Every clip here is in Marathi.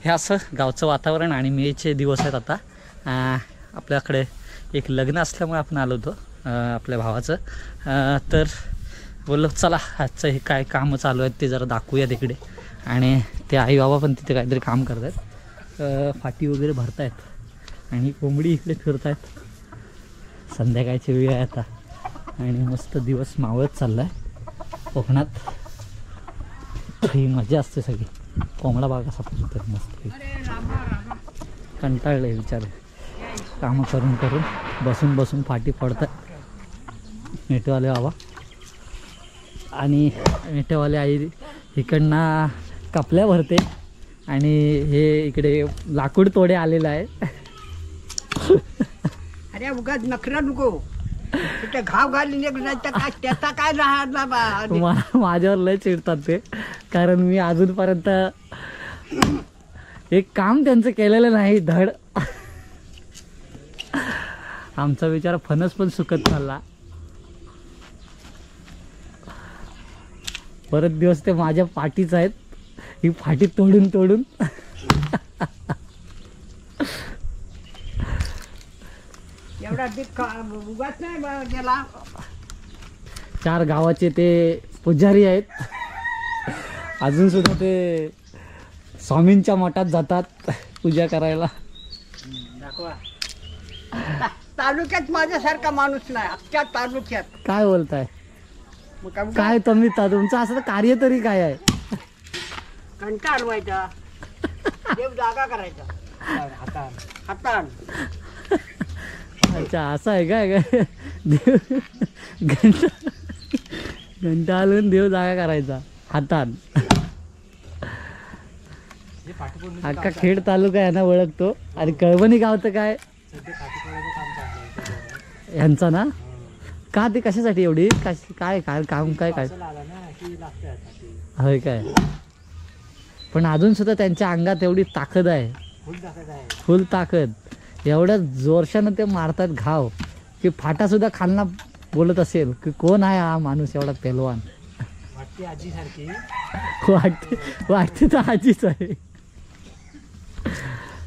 हे असं गावचं वातावरण आणि मेचे दिवस आहेत आता. आपल्याकडे एक लग्न असल्यामुळे आपण आलो होतो आपल्या भावाचं. तर बोललो चला आजचं हे काय कामं चालू आहेत ते जरा दाखवूया तिकडे. आणि ते आई बाबा पण तिथे काहीतरी काम करत आहेत, फाटी वगैरे भरत आहेत आणि कोंबडी इकडे फिरत आहेत. संध्याकाळची वेळ आहे आता आणि मस्त दिवस मावळत चालला आहे कोकणात. ही मजा असते सगळी. कोंबडा बाग असा फिरतात मस्त. कंटाळले बिचारे कामं करून करून बसून बसून फाटी पडतात मेटेवाले बाबा. आणि मेटेवाले आई इकडनं कपल्या भरते आणि हे इकडे लाकूड तोडे आलेलं आहे. अरे उगाच नखरा नको, तिथे घाव घालून त्याचा काय राहणार. माझ्यावर लय चिडतात ते, कारण मी अजूनपर्यंत एक काम त्यांचं केलेलं नाही धड. आमचा विचार फणस पण सुकत चालला. परत दिवस ते माझ्या पाठीच आहेत, ही फाटी तोडून तोडून. एवढा उगाच नाही गेला. 4 गावाचे ते पुजारी आहेत, अजून सुद्धा ते स्वामींच्या मठात जातात पूजा करायला. तालुक्यात माझ्यासारखा माणूस नाही अख्ख्या तालुक्यात. काय बोलताय? काय तुम्ही तुमचं असं कार्य तरी काय आहे? घंटा हलवायचा, देव जागा करायचा हातान. अच्छा असं आहे काय? काय देव घंटा हलवून देव जागा करायचा हातान. अख्खा खेड तालुका यांना ओळखतो. आणि कळवणी गावचं काय यांचा ना? का ते कशासाठी एवढी काय काय काम काय काय होय काय? पण अजून सुद्धा त्यांच्या अंगात एवढी ताकद आहे, फुल ताकद. एवढ्या जोरशानं ते मारतात घाव की फाटा सुद्धा खालना बोलत असेल की कोण आहे हा माणूस एवढा पेलवान. वाटते तर आजीच आहे,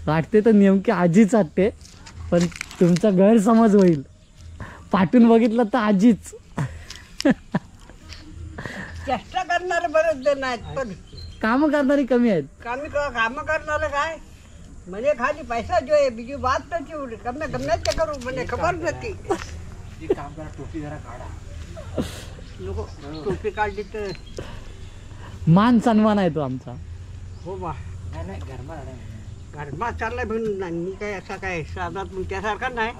वाटते तर नेमकी आजीच वाटते. पण तुमचा गैरसमज होईल, पाठून बघितलं तर आजीच. चेष्टा करणारे बरेच जण आहेत, पण काम करणारी कमी आहेत. काम करणारे काय म्हणजे खाली पैसा जो आहे बीजी बात नाही. गमत करू म्हणजे खबर नव्हती. टोपी जरा काढा नको. टोपी काढली तर मान सन्मान आहे तो आमचा. हो बा. नाही घरमा चाललाय म्हणून मी काय असा काय साधा त्यासारखा नाही.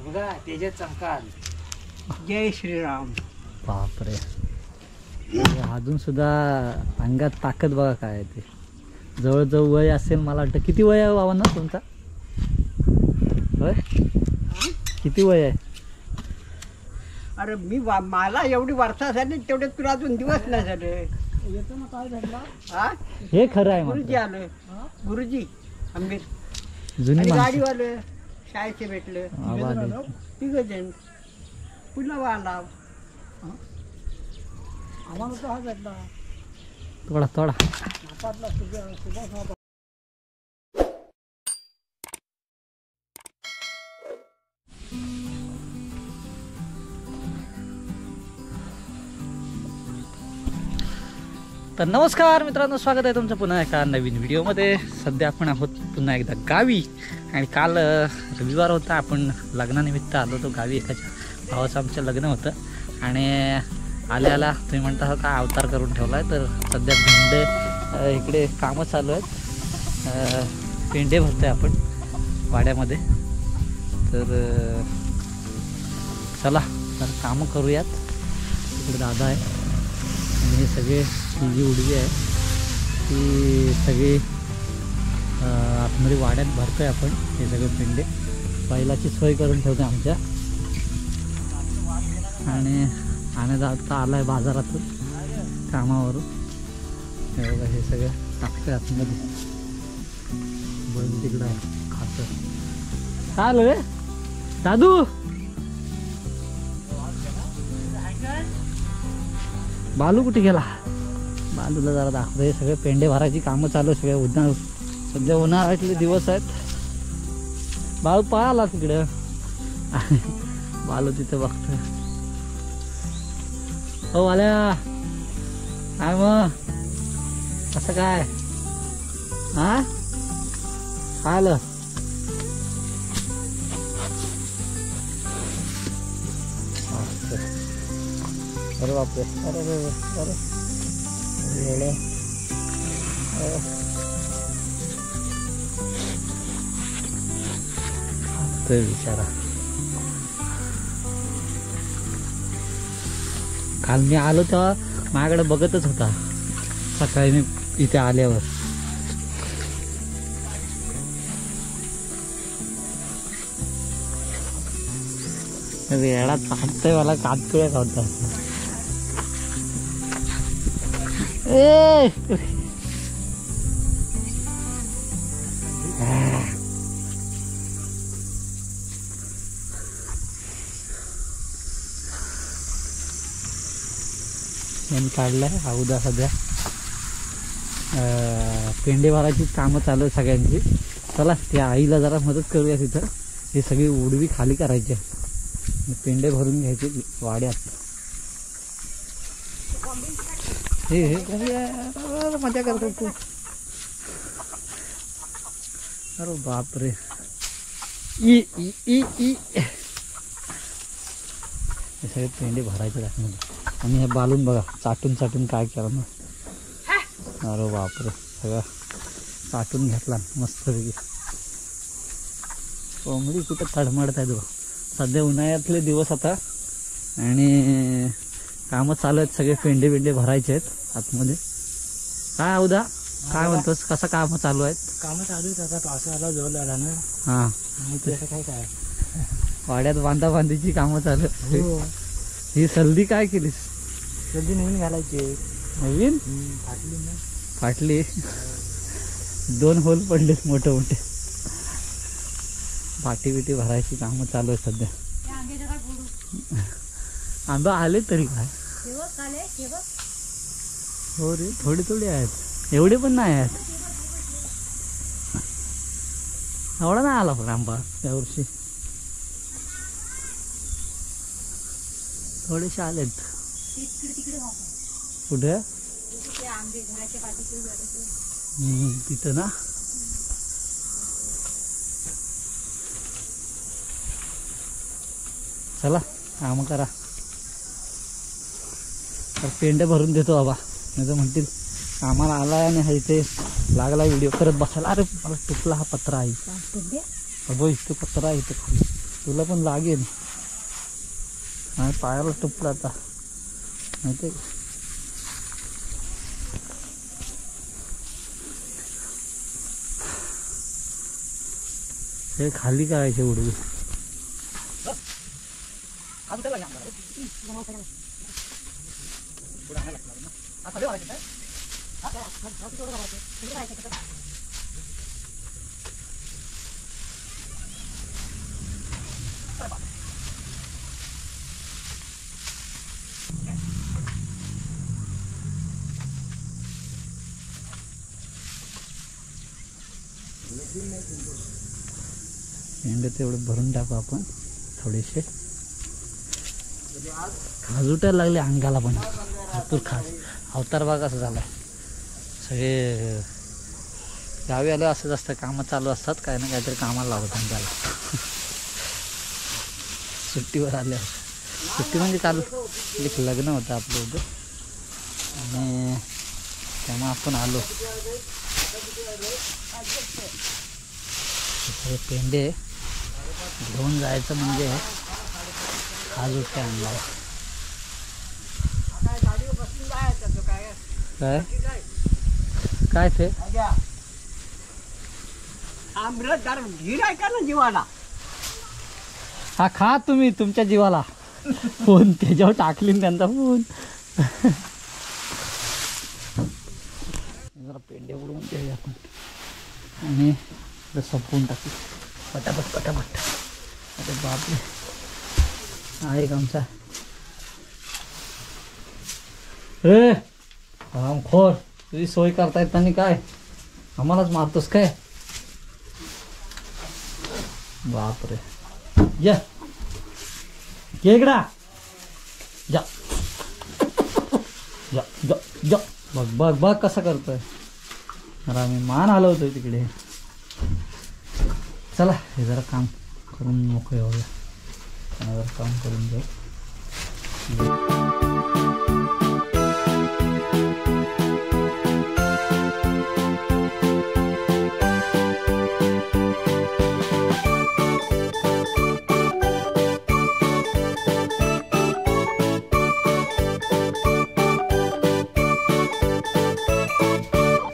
तेजे चमकाल. जय श्रीराम. बापरे, अजून सुद्धा अंगात ताकद बघा काय आहे ते. जवळजवळ वय असेल मला वाटतं. किती वय आहे बाबांना तुमचा? होय किती वय आहे? अरे मी मला एवढी वर्षा झाली तेवढे तुला अजून दिवस नाही झाले. येतो ना काय झालं हे खरं आहे. गुरुजी आलं, गुरुजी आंबेर जुनी गाडीवालं शाळेचे भेटले 3 जण. पुन्हा वाला आम्हाला तो हा भेटला थोडा थोडा. तर नमस्कार मित्रांनो, स्वागत आहे तुमचं पुन्हा एका नवीन व्हिडिओमध्ये. सध्या आपण आहोत पुन्हा एकदा गावी. आणि काल रविवार होता, आपण लग्नानिमित्त आलो होतो गावी. एकाच्या भावाचं आमचं लग्न होतं. आणि आल्याला तुम्ही म्हणता का अवतार करून ठेवला आहे. तर सध्या भेंडे इकडे कामं चालू आहेत. पेंडे भरतोय आपण वाड्यामध्ये. तर चला तर कामं करूयात. इकडे दादा आहे आणि हे सगळे ही जी उडवी आहे ती सगळी आतमध्ये वाड्यात भरतोय आपण. हे सगळे पेंडे बैलाची सोय करून ठेवतो आमच्या. आणि आता आला आहे बाजारातून कामावरून. हे बघा हे सगळं टाकतोय आतमध्ये. बैल तिकडं आहे खातं. काय आलं रे दादू? बालू कुठे गेला? बालूला जरा दाखवतो. हे सगळे पेंडे भरायची कामं चालू. सगळे सध्या उन्हाळ्यातले दिवस आहेत. बाळू पळाला तिकडं. बाळू तिथे बघतोय. हो आल्या काय मग कसं काय हा आलं अरे बापरे अरे अरे अरे ते बिचारा. काल मी आलो तेव्हा माझ्याकडे बघतच होता. सकाळी मी इथे आल्यावर वेळा चालतंय मला कातकुळ्या खावतात. काढलाय अवधा सध्या पेंडे भरायची कामं चालू आहे सगळ्यांची. चला त्या आईला जरा मदत करूया. तिथं हे सगळी उडवी खाली करायची, पेंडे भरून घ्यायचे वाड्यात. हे हे मजा करतो तू. अरे बापरे ई ई ई ई हे सगळे पेंडे भरायचे आतमध्ये. आणि हे बालून बघा चाटून चाटून काय केलं ना. अरे बापरे सगळं चाटून घेतला मस्तपैकी. कोंबडी कुठं तडमडत आहे. सध्या उन्हाळ्यातले दिवस आता आणि कामं चालू आहेत. सगळे पेंडे बिंडे भरायचे आहेत आतमध्ये. काय अवधा काय म्हणतोस कसं कामं चालू आहेत. कामं चालू आहेत आता. पावसाळा जवळ आला ना. हां त्याचं काय काय वाड्यात बांधाबांधीची कामं चालू आहेत. ही सर्दी काय केलीस. सर्दी नवीन घालायची. नवीन फाटली ना. फाटली. 2 होल पडलेत मोठे मोठे. पाटी बिटी भरायची कामं चालू आहे सध्या. आंबा आले तरी काय हो रे थोडे थोडे आहेत. एवढे पण नाही आहेत. एवढा नाही आला पण आंबा यावर्षी. थोडेसे आलेत. कुठे तिथं ना. चला काम करा. तर पेंडे भरून देतो बाबा. नाही तर म्हणतील कामाला आलाय आणि हा इथे लागला व्हिडिओ करत बसायला. अरे मला तुटला हा पत्रा आहे. अगो इथे पत्रा आहे इथे खाली. तुला पण लागेल. पायाला तुटला आता माहिती. हे खाली करायचे उडवी. पेंडे तेवढे भरून टाकू आपण थोडेसे. खाजूटायला लागले अंगाला पण. भरपूर खाज. अवतार बघा असं झाला. सगळे गावी आले असंच असतं. कामं चालू असतात काय ना काहीतरी कामाला लावतात त्याला. सुट्टीवर आले. सुट्टी म्हणजे काल एक लग्न होतं आपलं इथं आणि त्यामुळे आपण आलो. सगळे पेंडे घेऊन जायचं म्हणजे आज उठते अंगाला. काय काय ते आम्रदार धीर आहे का ना जीवाला. हा खा तुम्ही तुमच्या जीवाला. फोन त्याच्यावर टाकली त्यांचा फोन. जरा पेंडे उडवून घेऊया आपण आणि संपवून टाकू पटापट पटापट. अरे बापरे आहे आमचा. रे खोर तुझी सोय करता येताना काय आम्हालाच मारतोस काय. बापरे या इकडा जा जा जा जा बघ बघ बघ कसा करतोय. अरे आम्ही मान हलवतोय तिकडे. चला हे जरा काम करून मोकळे होऊया. जरा काम करून जाऊ.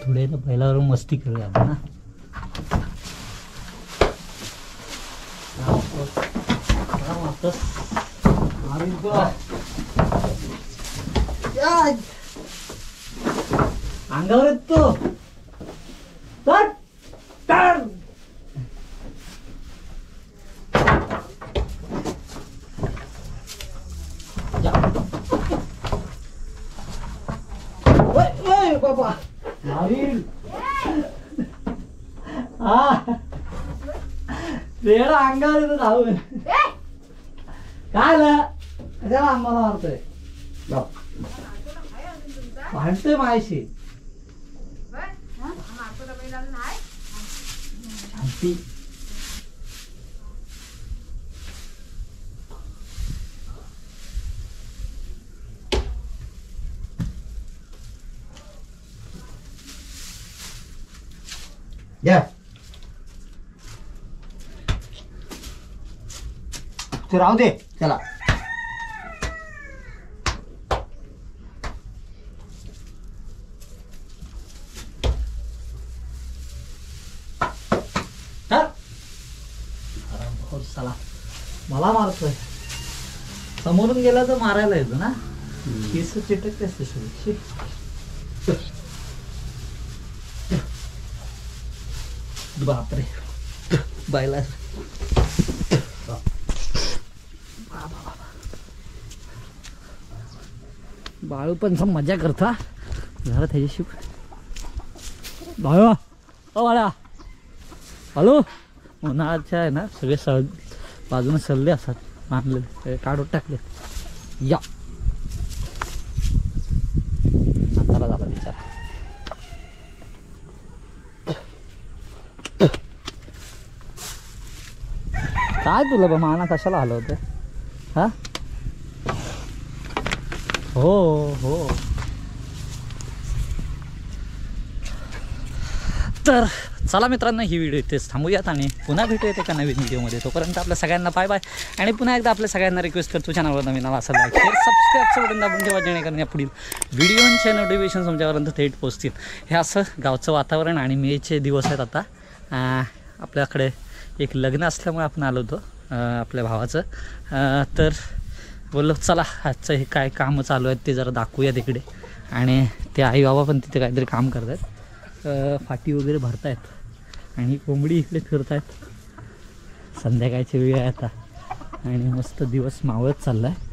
थोडे ना बैलावर मस्ती करूया आपण ना. अंगावर येतो बाबा रेडा अंगावर येतो धावून. काय कशाला आम्हाला मारतोय भांडतोय माझ्याशी. शांती या ते राहू दे. चला चला मला मारतोय. समोरून गेला तर मारायला येतो ना. केस चिटकते असते. बापरे बायला बाळू पण मजा करता जरा त्याच्याशी. बाळू ओ बाळा हॅलो. उन्हाळ्याच्या आहे ना सगळे बाजूने सल्ले असतात मारलेले काढून टाकले. या हाताला झाला बिचारा. काय तुला बा माना कशाला हलवतोय हा. हो हो तर चला मित्रांनो ही व्हिडिओ इथेच थांबूयात आणि पुन्हा भेटूयात एका नवीन व्हिडिओमध्ये. तोपर्यंत आपल्या सगळ्यांना बाय बाय. आणि पुन्हा एकदा आपल्या सगळ्यांना रिक्वेस्ट करतो चॅनलवर नवीन आला असेल लाईक शेअर सबस्क्राईबचं बटन दाबून ठेवा जेणेकरून या पुढील व्हिडिओचे नोटिफिकेशन तुमच्यापर्यंत थेट पोहोचतील. हे असं गावचं वातावरण आणि मेचे दिवस आहेत आता. आपल्याकडे एक लग्न असल्यामुळे आपण आलो होतो आपल्या भावाचं. तर बोललो चला आजचं हे काय कामं चालू आहेत ते जरा दाखवूया तिकडे. आणि ते आई बाबा पण तिथे काहीतरी काम करत आहेत. फाटी वगैरे भरतायत आणि कोंबडी इकडे फिरतायत. संध्याकाळची वेळ आहे आता आणि मस्त दिवस मावळत चालला आहे.